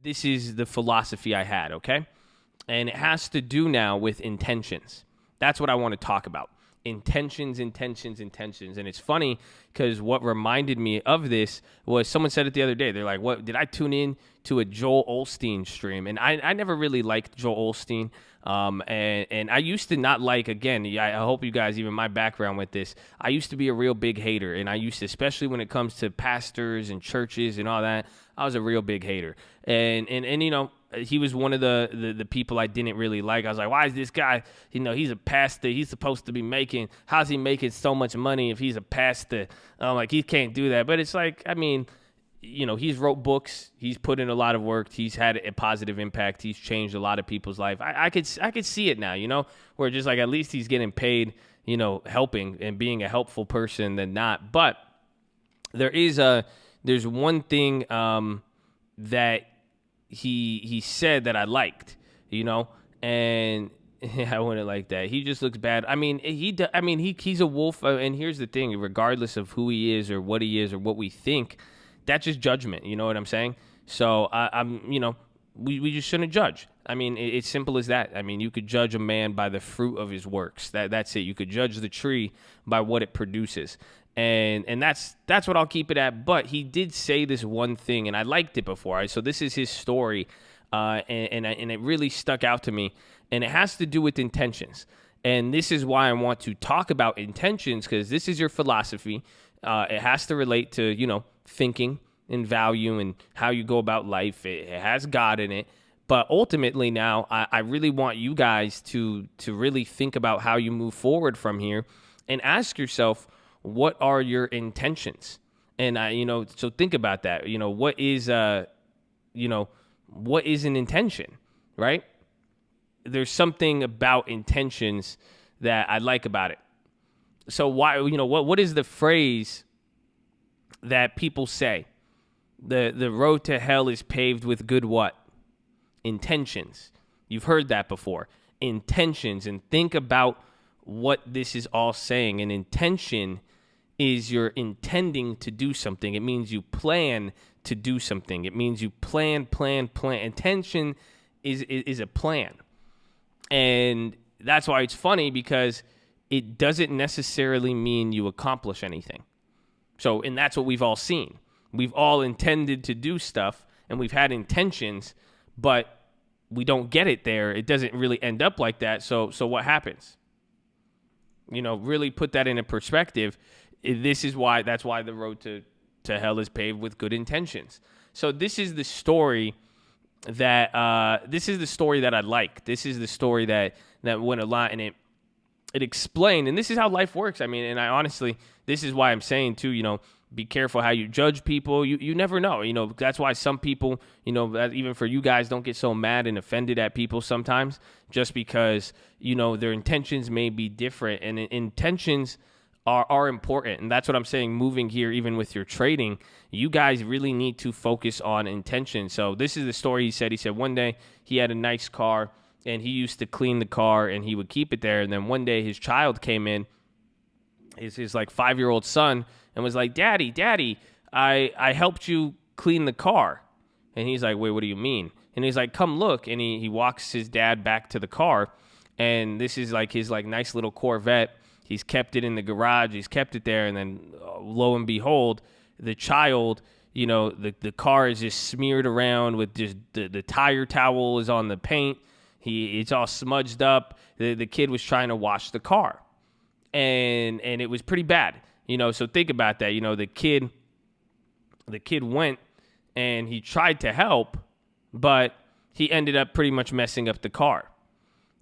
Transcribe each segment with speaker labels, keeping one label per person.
Speaker 1: this is the philosophy I had, okay? And it has to do now with intentions. That's what I want to talk about. Intentions. And it's funny because what reminded me of this was someone said it the other day. They're like, what, did I tune in to a Joel Osteen stream? And I never really liked Joel Osteen. And I used to not like, again, I hope you guys, even my background with this, I used to be a real big hater. And I used to, especially when it comes to pastors and churches and all that, I was a real big hater. And you know, he was one of the people I didn't really like. I was like, why is this guy, you know, he's a pastor. He's supposed to be making, how's he making so much money if he's a pastor? I'm like, he can't do that. But it's like, I mean, you know, he's wrote books. He's put in a lot of work. He's had a positive impact. He's changed a lot of people's life. I could see it now, you know, where just like at least he's getting paid, you know, helping and being a helpful person than not. But there's one thing that he said that I liked, you know, and I wouldn't like that. He just looks bad. I mean, he's a wolf. And here's the thing, regardless of who he is or what we think, that's just judgment. You know what I'm saying? So I'm, you know, we just shouldn't judge. I mean, it's simple as that. I mean, you could judge a man by the fruit of his works. That's it. You could judge the tree by what it produces. And that's what I'll keep it at. But he did say this one thing, and I liked it before. Right? So this is his story, and it really stuck out to me. And it has to do with intentions. And this is why I want to talk about intentions, because this is your philosophy. It has to relate to, you know, thinking and value and how you go about life. It has God in it. But ultimately now, I really want you guys to really think about how you move forward from here and ask yourself, what are your intentions? And you know, so think about that. You know, what is an intention, right? There's something about intentions that I like about it. So why, you know, what is the phrase that people say? The road to hell is paved with good what? Intentions. You've heard that before. Intentions. And think about what this is all saying. An intention is you're intending to do something. It means you plan to do something. It means you plan. Intention is a plan. And that's why it's funny, because it doesn't necessarily mean you accomplish anything. So, and that's what we've all seen. We've all intended to do stuff, and we've had intentions, but we don't get it there. It doesn't really end up like that. So what happens? You know, really put that into perspective. That's why the road to hell is paved with good intentions. So this is the story that I like. This is the story that went a lot, and it explained, and this is how life works. I mean, and I honestly, this is why I'm saying too, you know, be careful how you judge people. You never know. You know, that's why some people, you know, even for you guys, don't get so mad and offended at people sometimes, just because, you know, their intentions may be different, and intentions are important. And that's what I'm saying, moving here, even with your trading, you guys really need to focus on intention. So this is the story he said. He said one day he had a nice car, and he used to clean the car, and he would keep it there. And then one day his child came in, his like 5-year-old son, and was like, Daddy, I helped you clean the car. And he's like, wait, what do you mean? And he's like, come look. And he walks his dad back to the car. And this is like his like nice little Corvette. He's kept it in the garage. He's kept it there. And then lo and behold, the child, you know, the car is just smeared around with just the tire towel is on the paint. It's all smudged up. The kid was trying to wash the car. And it was pretty bad. You know, so think about that. You know, the kid went and he tried to help, but he ended up pretty much messing up the car.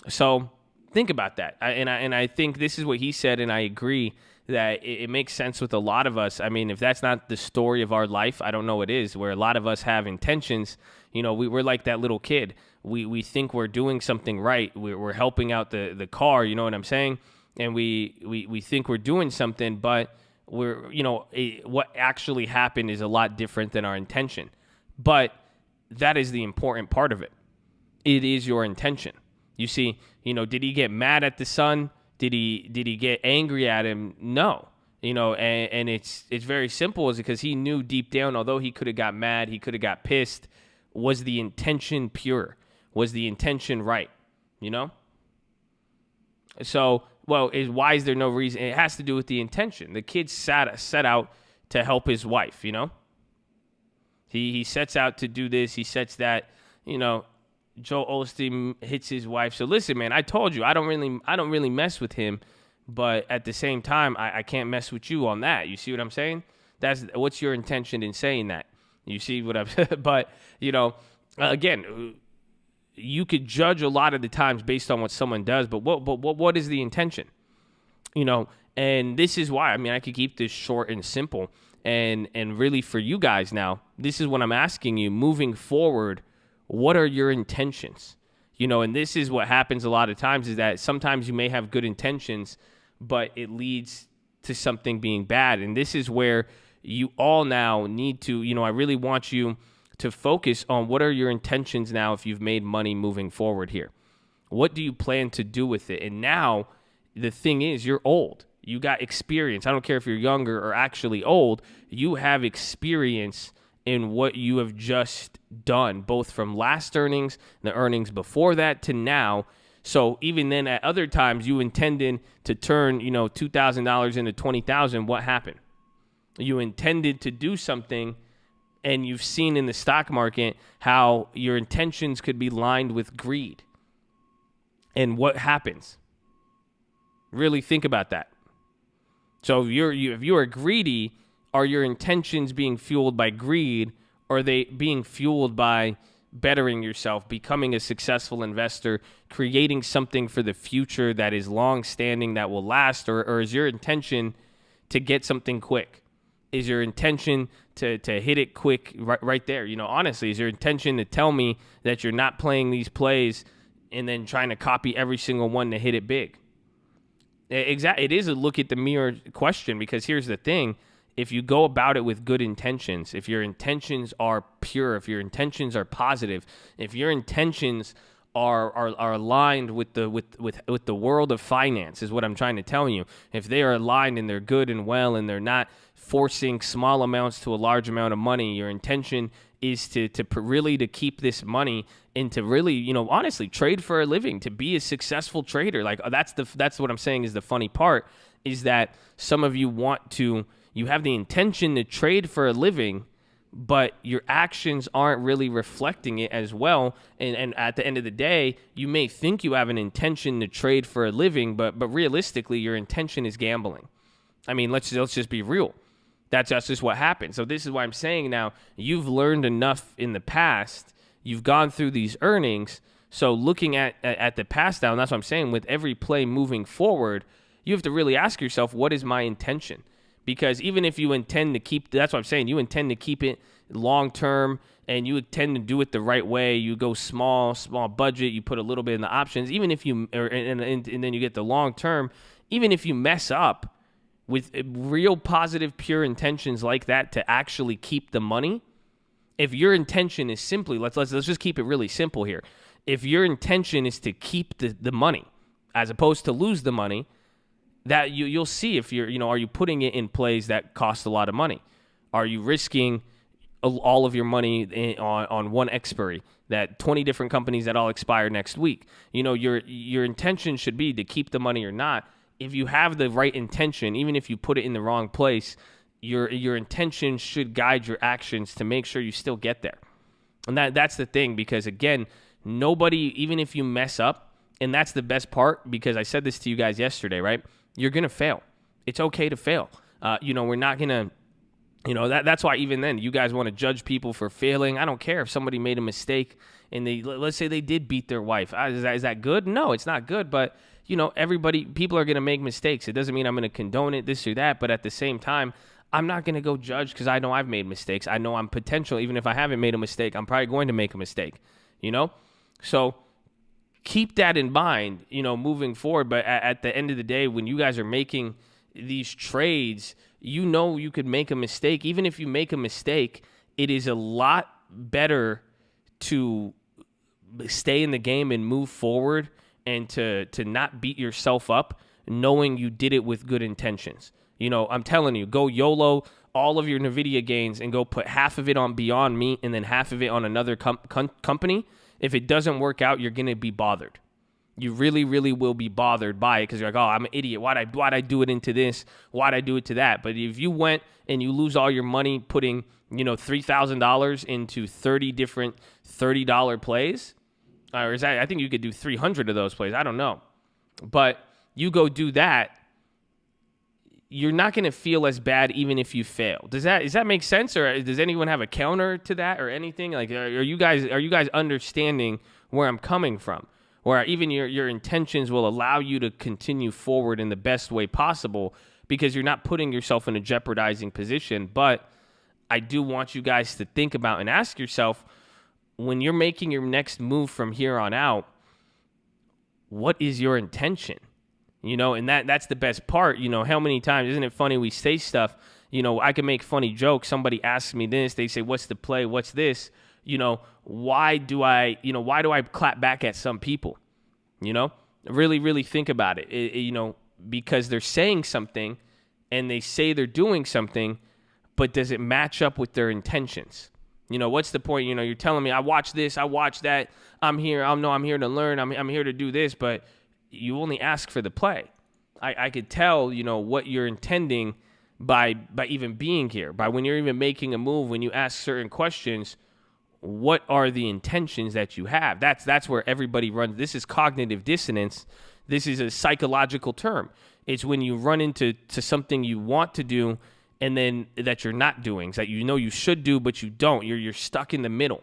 Speaker 1: So think about that. I think this is what he said, and I agree that it makes sense with a lot of us. I mean, if that's not the story of our life, I don't know what is, where a lot of us have intentions. You know, we're like that little kid. We think we're doing something right. We're helping out the car, you know what I'm saying? And we think we're doing something, but we're, you know, what actually happened is a lot different than our intention. But that is the important part of it. It is your intention. You see, you know, did he get mad at the son? Did he get angry at him? No. You know, and it's very simple, is because he knew deep down, although he could have got mad, he could have got pissed, Was the intention pure? Was the intention right? You know? So, well, why is there no reason? It has to do with the intention. The kid set out to help his wife, you know? He sets out to do this. He sets that, you know, Joel Osteen hits his wife. So listen, man, I told you I don't really mess with him, but at the same time, I can't mess with you on that. You see what I'm saying? What's your intention in saying that? You see what I'm but, you know, again, you could judge a lot of the times based on what someone does, but what is the intention? You know, and this is why, I mean, I could keep this short and simple, and really for you guys now, this is what I'm asking you moving forward. What are your intentions? You know, and this is what happens a lot of times, is that sometimes you may have good intentions, but it leads to something being bad. And this is where you all now need to, you know, I really want you to focus on what are your intentions now if you've made money moving forward here. What do you plan to do with it? And now the thing is, you're old. You got experience. I don't care if you're younger or actually old. You have experience in what you have just done, both from last earnings, the earnings before that to now. So even then, at other times, you intended to turn, you know, $2,000 into $20,000. What happened? You intended to do something, and you've seen in the stock market how your intentions could be lined with greed. And what happens? Really think about that. So if you are greedy, are your intentions being fueled by greed, or are they being fueled by bettering yourself, becoming a successful investor, creating something for the future that is long-standing, that will last, or is your intention to get something quick? Is your intention to hit it quick right there? You know, honestly, is your intention to tell me that you're not playing these plays and then trying to copy every single one to hit it big? Exactly. It is a look at the mirror question, because here's the thing. If you go about it with good intentions, if your intentions are pure, if your intentions are positive, if your intentions are aligned with the world of finance, is what I'm trying to tell you. If they are aligned and they're good and well, and they're not forcing small amounts to a large amount of money, your intention is to really to keep this money and to really, you know, honestly trade for a living, to be a successful trader. Like that's what I'm saying is the funny part, is that some of you you have the intention to trade for a living, but your actions aren't really reflecting it as well. And at the end of the day, you may think you have an intention to trade for a living, but realistically, your intention is gambling. I mean, let's just be real. That's just what happens. So this is why I'm saying now, you've learned enough in the past. You've gone through these earnings. So looking at the past now, and that's what I'm saying, with every play moving forward, you have to really ask yourself, what is my intention? Because even if you intend to keep, that's what I'm saying, you intend to keep it long-term, and you intend to do it the right way, you go small budget, you put a little bit in the options, even if you, and then you get the long-term, even if you mess up with real positive, pure intentions like that to actually keep the money, if your intention is simply, let's just keep it really simple here. If your intention is to keep the money as opposed to lose the money, that you'll see if you're, you know, are you putting it in plays that cost a lot of money? Are you risking all of your money on one expiry, that 20 different companies that all expire next week? You know, your intention should be to keep the money or not. If you have the right intention, even if you put it in the wrong place, your intention should guide your actions to make sure you still get there. And that's the thing, because again, nobody, even if you mess up, and that's the best part, because I said this to you guys yesterday, right? You're going to fail. It's okay to fail. You know, we're not going to, you know, that's why even then you guys want to judge people for failing. I don't care if somebody made a mistake and let's say they did beat their wife. Is that good? No, it's not good. But, you know, people are going to make mistakes. It doesn't mean I'm going to condone it, this or that. But at the same time, I'm not going to go judge, because I know I've made mistakes. I know I'm potential. Even if I haven't made a mistake, I'm probably going to make a mistake, you know? So keep that in mind, you know, moving forward. But at the end of the day, when you guys are making these trades, you know you could make a mistake. Even if you make a mistake, it is a lot better to stay in the game and move forward, and to not beat yourself up knowing you did it with good intentions. You know, I'm telling you, go YOLO all of your NVIDIA gains and go put half of it on Beyond Meat and then half of it on another company, if it doesn't work out, you're going to be bothered. You really, really will be bothered by it because you're like, oh, I'm an idiot. Why'd I do it into this? Why'd I do it to that? But if you went and you lose all your money putting, $3,000 into 30 different $30 plays, or is that, I think you could do 300 of those plays. I don't know. But you go do that, you're not going to feel as bad even if you fail. Does that make sense? Or does anyone have a counter to that or anything? Like, are you guys understanding where I'm coming from? Or even your intentions will allow you to continue forward in the best way possible because you're not putting yourself in a jeopardizing position. But I do want you guys to think about and ask yourself, when you're making your next move from here on out, what is your intention? And that's the best part. How many times, isn't it funny, we say stuff, I can make funny jokes. Somebody asks me this, they say, what's the play? What's this? Why do I clap back at some people? Really, really think about it. Because they're saying something and they say they're doing something, but does it match up with their intentions? What's the point? You're telling me I watch this, I watch that. I'm here to learn. I'm here to do this, but you only ask for the play. I could tell, what you're intending by even being here, by when you're even making a move, when you ask certain questions. What are the intentions that you have? That's where everybody runs. This is cognitive dissonance. This is a psychological term. It's when you run into something you want to do and then that you're not doing, that you should do, but you don't. You're stuck in the middle.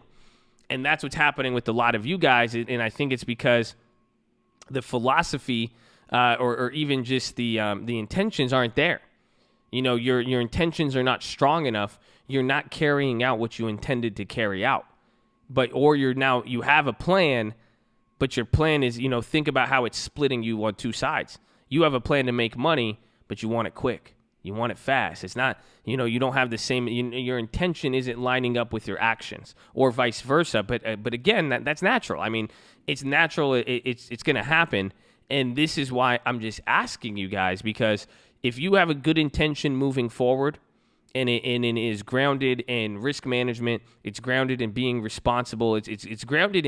Speaker 1: And that's what's happening with a lot of you guys. And I think it's because the philosophy or even just the intentions aren't there. Your intentions are not strong enough. You're not carrying out what you intended to carry out. You have a plan, but your plan is, think about how it's splitting you on two sides. You have a plan to make money, but you want it quick. You want it fast. It's not, you don't have the same, your intention isn't lining up with your actions or vice versa. But again, that's natural. I mean, it's natural. It's going to happen. And this is why I'm just asking you guys, because if you have a good intention moving forward, and it is grounded in risk management, it's grounded in being responsible, it's grounded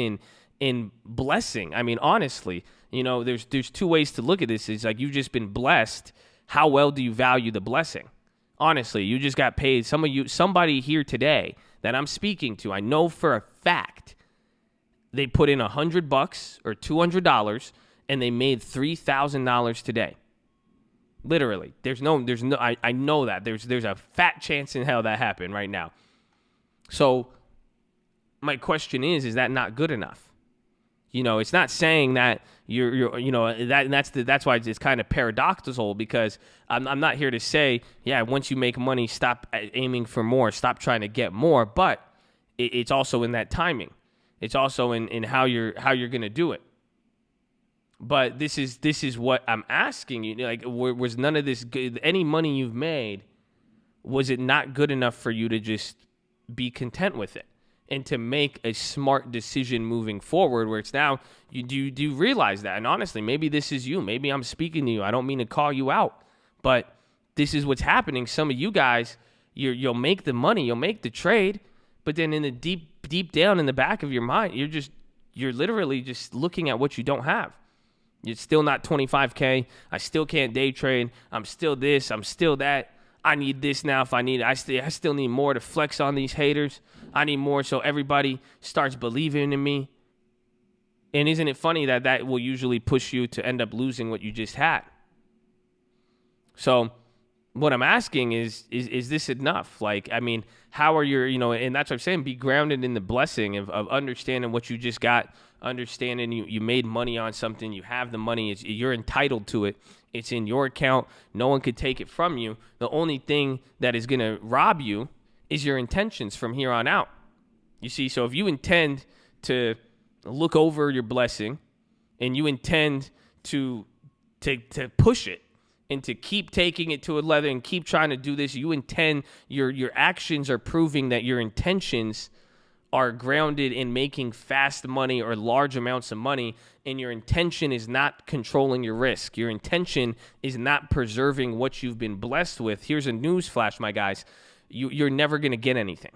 Speaker 1: in blessing. I mean, honestly, there's two ways to look at this. It's like you've just been blessed. How well do you value the blessing? Honestly, you just got paid. Somebody here today that I'm speaking to, I know for a fact they put in $100 or $200 and they made $3,000 today. Literally, there's no. I know that there's a fat chance in hell that happened right now. So, my question is that not good enough? It's not saying that that's why it's kind of paradoxical, because I'm not here to say, yeah, once you make money, stop aiming for more, stop trying to get more, but it's also in that timing. It's also in how you're going to do it. But this is what I'm asking you. Like, was none of this good? Any money you've made, was it not good enough for you to just be content with it and to make a smart decision moving forward? Where it's now, you do realize that? And honestly, maybe this is you. Maybe I'm speaking to you. I don't mean to call you out, but this is what's happening. Some of you guys, you'll make the money, you'll make the trade, but then in the deep down in the back of your mind, you're literally just looking at what you don't have. It's still not 25K. I still can't day trade. I'm still this. I'm still that. I need this now if I need it. I still need more to flex on these haters. I need more so everybody starts believing in me. And isn't it funny that will usually push you to end up losing what you just had? So what I'm asking is this enough? Like, I mean, how are your, and that's what I'm saying, be grounded in the blessing of understanding what you just got, understanding you made money on something, you have the money, you're entitled to it, it's in your account, no one could take it from you. The only thing that is going to rob you is your intentions from here on out. You see, so if you intend to look over your blessing and you intend to push it, and to keep taking it to a level and keep trying to do this, you intend, your actions are proving that your intentions are grounded in making fast money or large amounts of money, and your intention is not controlling your risk. Your intention is not preserving what you've been blessed with. Here's a news flash, my guys. you're never going to get anything.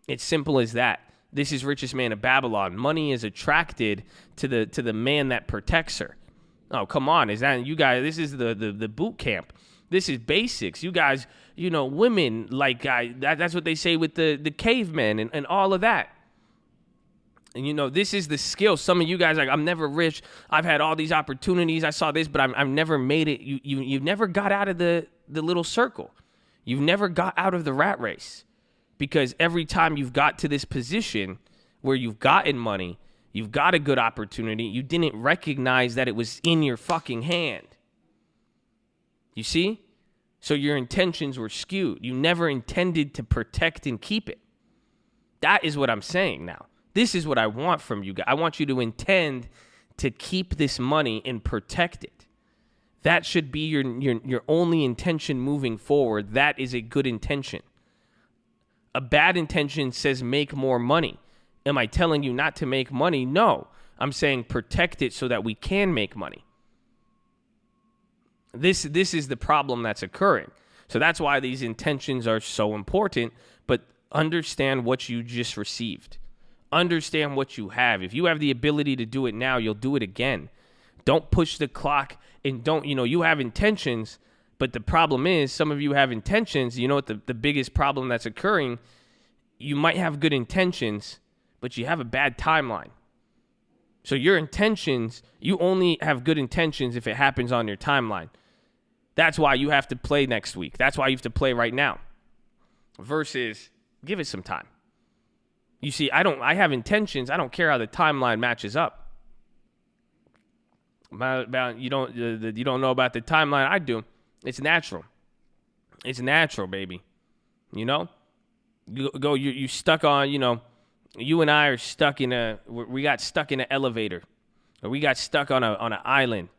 Speaker 1: It's simple as that. This is Richest Man of Babylon. Money is attracted to the man that protects her. Oh, come on. Is that you guys? This is the boot camp. This is basics. You guys, women like that's what they say with the cavemen and all of that. And this is the skill. Some of you guys like, I'm never rich. I've had all these opportunities. I saw this, but I've never made it. You've never got out of the little circle. You've never got out of the rat race, because every time you've got to this position where you've gotten money, you've got a good opportunity, you didn't recognize that it was in your fucking hand. You see? So your intentions were skewed. You never intended to protect and keep it. That is what I'm saying now. This is what I want from you guys. I want you to intend to keep this money and protect it. That should be your only intention moving forward. That is a good intention. A bad intention says make more money. Am I telling you not to make money? No. I'm saying protect it so that we can make money. This is the problem that's occurring. So that's why these intentions are so important. But understand what you just received. Understand what you have. If you have the ability to do it now, you'll do it again. Don't push the clock and don't, you have intentions, but the problem is some of you have intentions. You know what the biggest problem that's occurring? You might have good intentions, but you have a bad timeline. So your intentions, you only have good intentions if it happens on your timeline. That's why you have to play next week. That's why you have to play right now versus give it some time. You see, I have intentions. I don't care how the timeline matches up. You don't know about the timeline. I do. It's natural. It's natural, baby. You stuck on, you and I are stuck we got stuck in an elevator, or we got stuck on an island,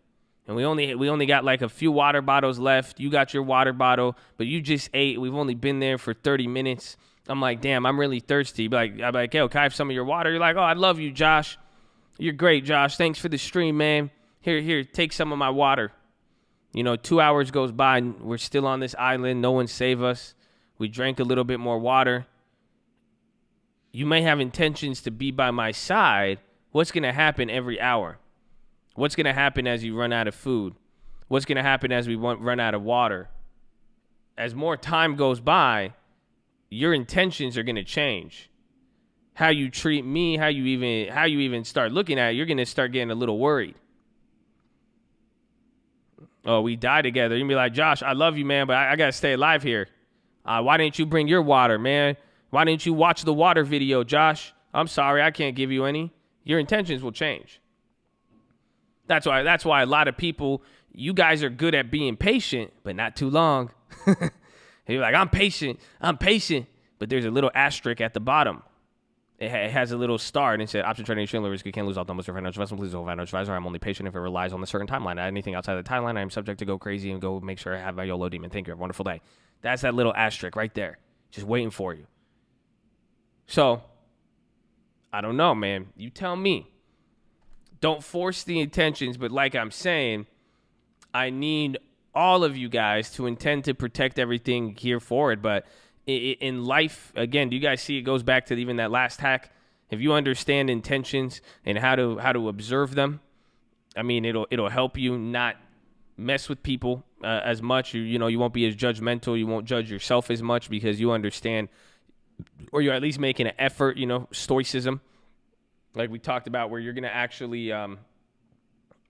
Speaker 1: and we only got like a few water bottles left. You got your water bottle, but you just ate. We've only been there for 30 minutes. I'm like, damn, I'm really thirsty. I'm like, yo, can I have some of your water? You're like, oh, I love you, Josh. You're great, Josh. Thanks for the stream, man. Here, take some of my water. 2 hours goes by and we're still on this island. No one save us. We drank a little bit more water. You may have intentions to be by my side. What's going to happen every hour? What's going to happen as you run out of food? What's going to happen as we run out of water? As more time goes by, your intentions are going to change. How you treat me, how you even start looking at it, you're going to start getting a little worried. Oh, we die together. You're going to be like, Josh, I love you, man, but I got to stay alive here. Why didn't you bring your water, man? Why didn't you watch the water video, Josh? I'm sorry, I can't give you any. Your intentions will change. That's why a lot of people, you guys are good at being patient, but not too long. You're like, I'm patient, but there's a little asterisk at the bottom. It has a little star, and it said, option trading, extremely risky, can't lose all numbers for financial investment. Please don't financial advisor. I'm only patient if it relies on a certain timeline. Anything outside the timeline, I am subject to go crazy and go make sure I have my YOLO demon. Thank you. Have a wonderful day. That's that little asterisk right there, just waiting for you. So, I don't know, man. You tell me. Don't force the intentions, but like I'm saying, I need all of you guys to intend to protect everything here forward, but in life, again, do you guys see it goes back to even that last hack? If you understand intentions and how to observe them, I mean, it'll help you not mess with people as much. You won't be as judgmental. You won't judge yourself as much because you understand, or you're at least making an effort. Stoicism, like we talked about, where you're gonna actually, where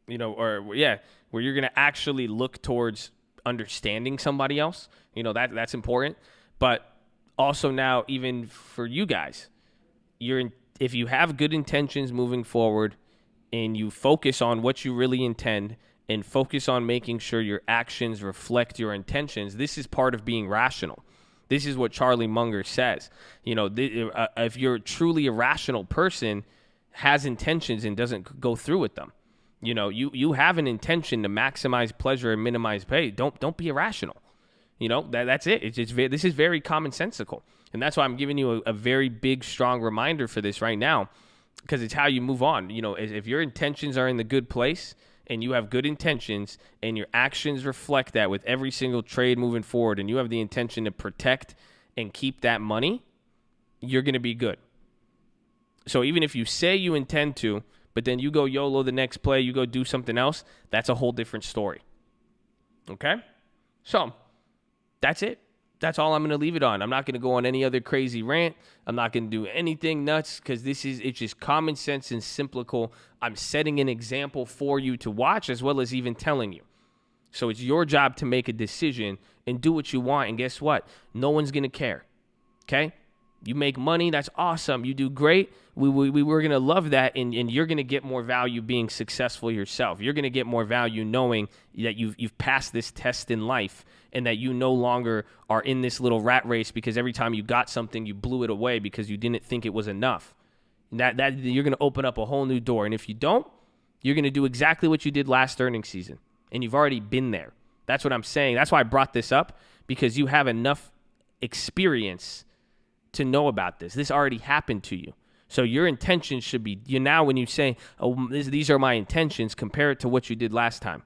Speaker 1: you're gonna actually look towards understanding somebody else. That's important. But also now, even for you guys, if you have good intentions moving forward and you focus on what you really intend and focus on making sure your actions reflect your intentions, this is part of being rational. This is what Charlie Munger says. If you're truly a rational person, has intentions and doesn't go through with them, you have an intention to maximize pleasure and minimize pain. Don't be irrational. That's it. This is very commonsensical. And that's why I'm giving you a very big, strong reminder for this right now, because it's how you move on. If your intentions are in the good place and you have good intentions and your actions reflect that with every single trade moving forward, and you have the intention to protect and keep that money, you're going to be good. So even if you say you intend to, but then you go YOLO the next play, you go do something else, that's a whole different story. Okay? So that's it. That's all I'm going to leave it on. I'm not going to go on any other crazy rant. I'm not going to do anything nuts because it's just common sense and simple. I'm setting an example for you to watch as well as even telling you. So it's your job to make a decision and do what you want. And guess what? No one's going to care. Okay? You make money. That's awesome. You do great. We're going to love that. And you're going to get more value being successful yourself. You're going to get more value knowing that you've passed this test in life and that you no longer are in this little rat race because every time you got something, you blew it away because you didn't think it was enough. That you're going to open up a whole new door. And if you don't, you're going to do exactly what you did last earnings season. And you've already been there. That's what I'm saying. That's why I brought this up, because you have enough experience to know about this. This already happened to you. So your intentions should be, now when you say, oh, these are my intentions, compare it to what you did last time.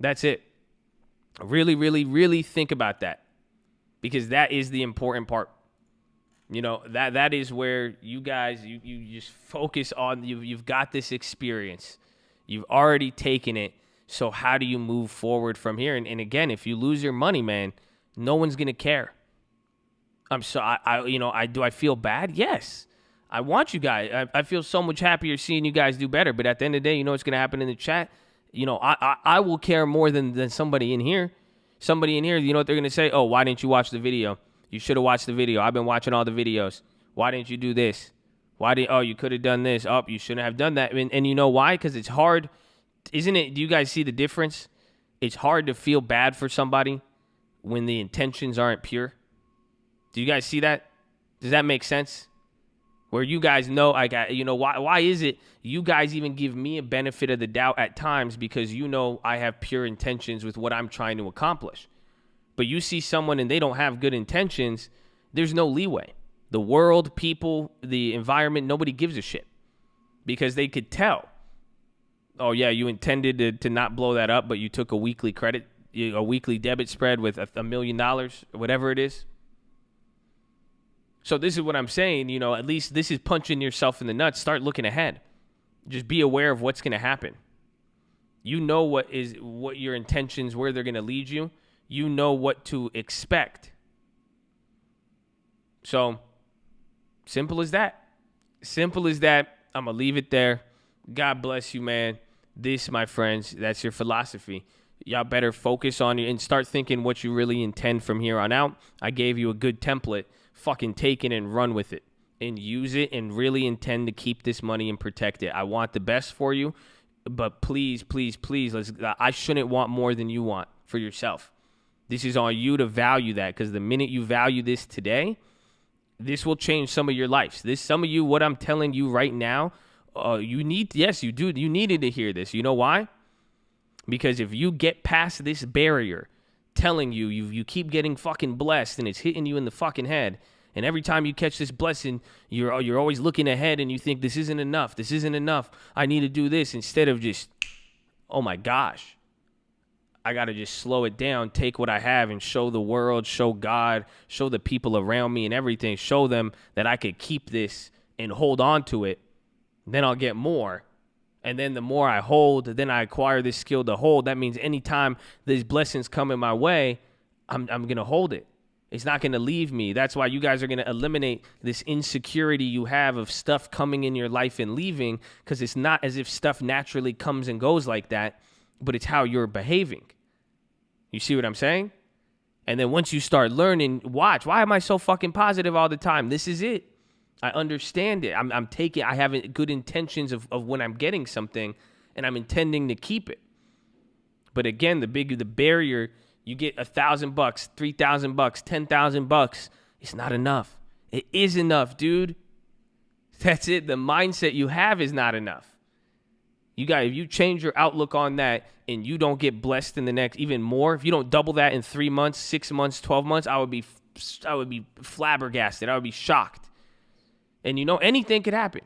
Speaker 1: That's it. Really, really, really think about that, because that is the important part. That is where you guys, you just focus on, you've got this experience. You've already taken it. So how do you move forward from here? And again, if you lose your money, man, no one's going to care. I feel bad? Yes. I want you guys. I feel so much happier seeing you guys do better. But at the end of the day, you know what's going to happen in the chat? I will care more than somebody in here. Somebody in here, you know what they're going to say? Oh, why didn't you watch the video? You should have watched the video. I've been watching all the videos. Why didn't you do this? You could have done this. Oh, you shouldn't have done that. And you know why? Because it's hard. Isn't it? Do you guys see the difference? It's hard to feel bad for somebody when the intentions aren't pure. Do you guys see that? Does that make sense? Where you guys know, why is it you guys even give me a benefit of the doubt at times because I have pure intentions with what I'm trying to accomplish. But you see someone and they don't have good intentions, there's no leeway. The world, people, the environment, nobody gives a shit because they could tell. Oh, yeah, you intended to not blow that up, but you took a weekly debit spread with $1 million, or whatever it is. So this is what I'm saying, at least this is punching yourself in the nuts. Start looking ahead. Just be aware of what's going to happen. You know what your intentions, where they're going to lead you. You know what to expect. So simple as that. Simple as that. I'm going to leave it there. God bless you, man. This, my friends, that's your philosophy. Y'all better focus on it and start thinking what you really intend from here on out. I gave you a good template. Fucking take it and run with it and use it and really intend to keep this money and protect it. I want the best for you, but please, please, please, I shouldn't want more than you want for yourself. This is on you to value that, because the minute you value this today, this will change some of your lives. Some of you, what I'm telling you right now, you needed to hear this. You know why? Because if you get past this barrier telling you keep getting fucking blessed and it's hitting you in the fucking head, and every time you catch this blessing, you're always looking ahead and you think this isn't enough, I need to do this, instead of just, oh my gosh, I gotta just slow it down, take what I have and show the world, show God, show the people around me and everything, show them that I could keep this and hold on to it. Then I'll get more. And then the more I hold, then I acquire this skill to hold. That means anytime these blessings come in my way, I'm going to hold it. It's not going to leave me. That's why you guys are going to eliminate this insecurity you have of stuff coming in your life and leaving, because it's not as if stuff naturally comes and goes like that, but it's how you're behaving. You see what I'm saying? And then once you start learning, watch, why am I so fucking positive all the time? This is it. I understand it. I have good intentions of when I'm getting something, and I'm intending to keep it. But again, the bigger the barrier, you get $1,000, $3,000, $10,000. It's not enough. It is enough, dude. That's it. The mindset you have is not enough. If you change your outlook on that and you don't get blessed in the next even more, if you don't double that in 3 months, 6 months, 12 months, I would be flabbergasted. I would be shocked. And anything could happen.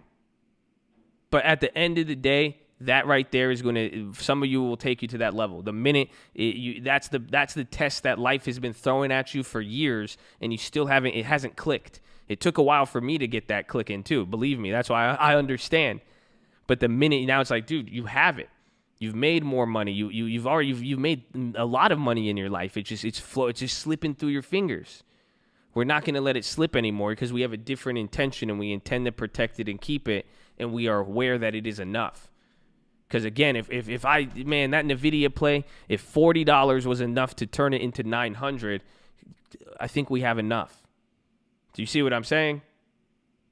Speaker 1: But at the end of the day, that right there is going to, some of you will take you to that level. The minute that's the test that life has been throwing at you for years, and you still haven't, it hasn't clicked. It took a while for me to get that clicking too. Believe me, that's why I understand. But the minute now it's like, dude, you have it. You've made more money. You've made a lot of money in your life. It's just slipping through your fingers. We're not going to let it slip anymore because we have a different intention and we intend to protect it and keep it, and we are aware that it is enough. Because again, if that NVIDIA play, if $40 was enough to turn it into 900, I think we have enough. Do you see what I'm saying?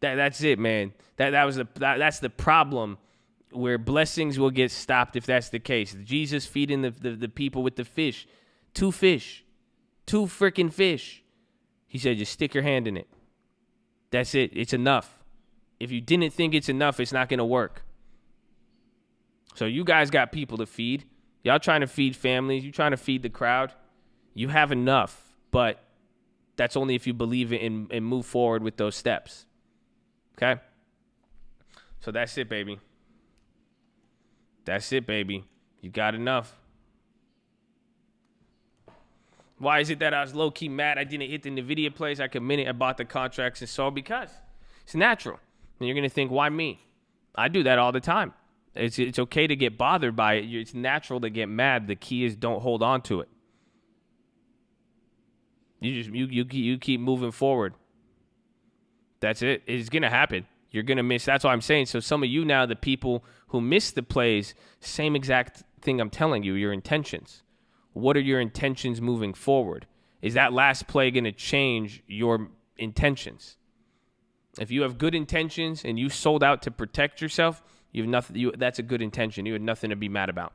Speaker 1: That's it, man. That's the problem, where blessings will get stopped if that's the case. Jesus feeding the people with the fish. 2 fish. 2 freaking fish. He said, just stick your hand in it. That's it. It's enough. If you didn't think it's enough, it's not going to work. So you guys got people to feed. Y'all trying to feed families. You trying to feed the crowd. You have enough, but that's only if you believe it and move forward with those steps. Okay? So that's it, baby. That's it, baby. You got enough. Why is it that I was low-key mad I didn't hit the NVIDIA plays? I committed, I bought the contracts and so, because it's natural. And you're going to think, why me? I do that all the time. It's okay to get bothered by it. It's natural to get mad. The key is don't hold on to it. You keep moving forward. That's it. It's going to happen. You're going to miss. That's what I'm saying. So some of you now, the people who miss the plays, same exact thing I'm telling you, your intentions. What are your intentions moving forward? Is that last play going to change your intentions? If you have good intentions and you sold out to protect yourself, you have nothing. That's a good intention. You have nothing to be mad about.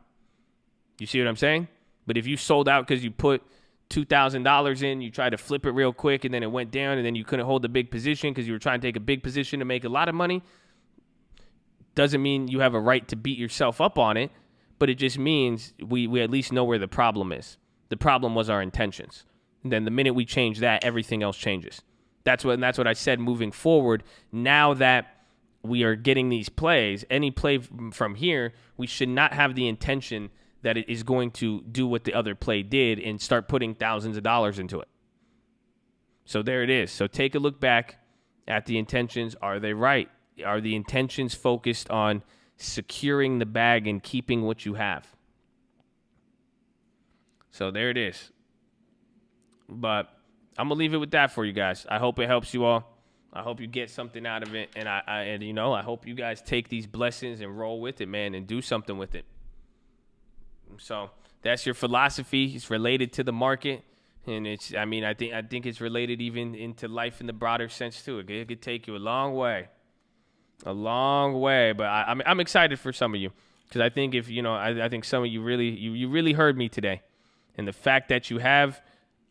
Speaker 1: You see what I'm saying? But if you sold out because you put $2,000 in, you tried to flip it real quick, and then it went down, and then you couldn't hold the big position because you were trying to take a big position to make a lot of money, doesn't mean you have a right to beat yourself up on it, but it just means we at least know where the problem is. The problem was our intentions. And then the minute we change that, everything else changes. That's what I said moving forward. Now that we are getting these plays, any play from here, we should not have the intention that it is going to do what the other play did and start putting thousands of dollars into it. So there it is. So take a look back at the intentions. Are they right? Are the intentions focused on securing the bag and keeping what you have? So there it is. But I'm going to leave it with that for you guys. I hope it helps you all. I hope you get something out of it. And I hope you guys take these blessings and roll with it, man, and do something with it. So that's your philosophy. It's related to the market. And I think it's related even into life in the broader sense too. It could take you a long way. A long way. But I'm excited for some of you. Because I think I think some of you really heard me today. And the fact that you have,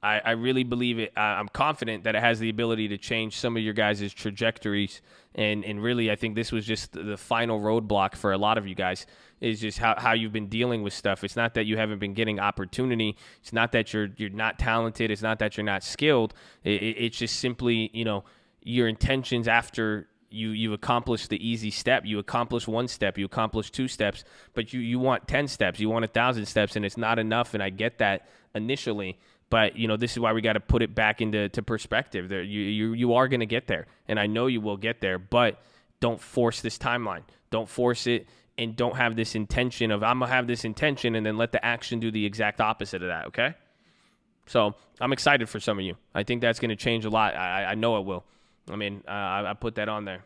Speaker 1: I really believe it. I'm confident that it has the ability to change some of your guys' trajectories. And really, I think this was just the final roadblock for a lot of you guys, is just how you've been dealing with stuff. It's not that you haven't been getting opportunity. It's not that you're not talented. It's not that you're not skilled. It's just simply, your intentions after you accomplish the easy step. You accomplish 1 step. You accomplish 2 steps. But you want 10 steps. You want 1,000 steps, and it's not enough, and I get that initially. But, this is why we got to put it back into perspective. You are going to get there, and I know you will get there, but don't force this timeline. Don't force it, and don't have this intention of, I'm going to have this intention, and then let the action do the exact opposite of that, okay? So I'm excited for some of you. I think that's going to change a lot. I know it will. I put that on there.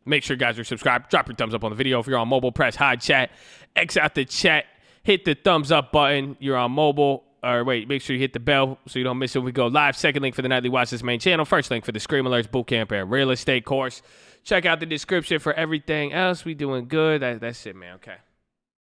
Speaker 1: Make sure you guys are subscribed. Drop your thumbs up on the video. If you're on mobile, press hide chat. X out the chat. Hit the thumbs up button. You're on mobile. Or wait, make sure you hit the bell so you don't miss it when we go live. Second link for the Nightly Watch This main channel. First link for the Scream Alerts Bootcamp and Real Estate course. Check out the description for everything else. We doing good. That's it, man. Okay.